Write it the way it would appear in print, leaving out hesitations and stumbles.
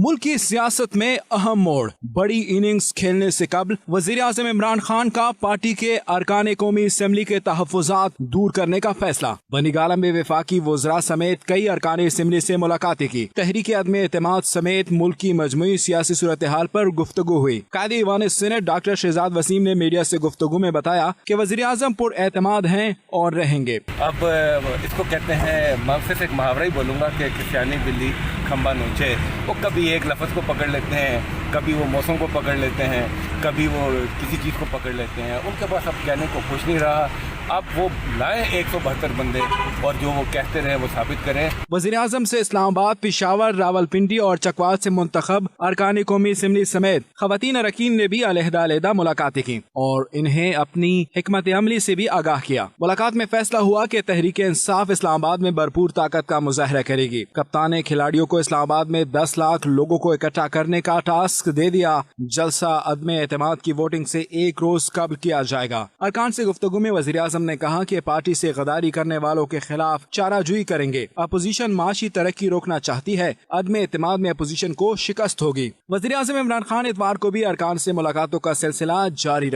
मुल्क की सियासत में अहम मोड़। बड़ी इनिंग्स खेलने से कबल वजीर आज़म इमरान खान का पार्टी के अरकान कौमी असम्बली के तहफ़्फ़ुज़ात दूर करने का फैसला। बनीगाला में वफाकी वज़रा समेत कई अरकान असम्बली से मुलाकातें की। तहरीक अदम एतमाद समेत मुल्क की मजमूई सियासी सूरत हाल पर गुफ्तगू हुई। कायदे ईवान सीनेट डॉक्टर शहजाद वसीम ने मीडिया से गुफ्तगू में बताया कि वज़ीर आज़म पुरएतमाद हैं और रहेंगे। अब इसको कहते हैं, मैं फिर से एक मुहावरा ही बोलूँगा कि किसियानी बिल्ली खंबा नोचे। वो कभी एक लफ्ज़ को पकड़ लेते हैं, कभी वो मौसम को पकड़ लेते हैं, कभी वो किसी चीज़ को पकड़ लेते हैं। उनके पास अब कहने को कुछ नहीं रहा। अब वो लाए 172 बंदे और जो वो कहते रहे वो साबित करें। वज़ीर आज़म से इस्लामाबाद, पेशावर, रावलपिंडी और चकवात से मुंतखब अरकान कौमी असम्बली समेत खवातीन अरकान ने भी अलहदा मुलाकातें की और इन्हें अपनी हिकमत अमली से भी आगाह किया। मुलाकात में फैसला हुआ कि तहरीक इंसाफ इस्लामाबाद में भरपूर ताकत का मुजाहरा करेगी। कप्तान ने खिलाड़ियों को इस्लामाबाद में 10 लाख लोगों को इकट्ठा करने का टास्क दे दिया। जलसा अदम एतमाद की वोटिंग से एक रोज कबल किया जाएगा। अरकान से गुफ्तगू में वज़ीर आज़म ने कहा कि पार्टी से गद्दारी करने वालों के खिलाफ चाराजोई करेंगे। अपोजिशन माशी तरक्की रोकना चाहती है, अदम एतमाद में अपोजिशन को शिकस्त होगी। वज़ीर आज़म इमरान खान इतवार को भी अरकान से मुलाकातों का सिलसिला जारी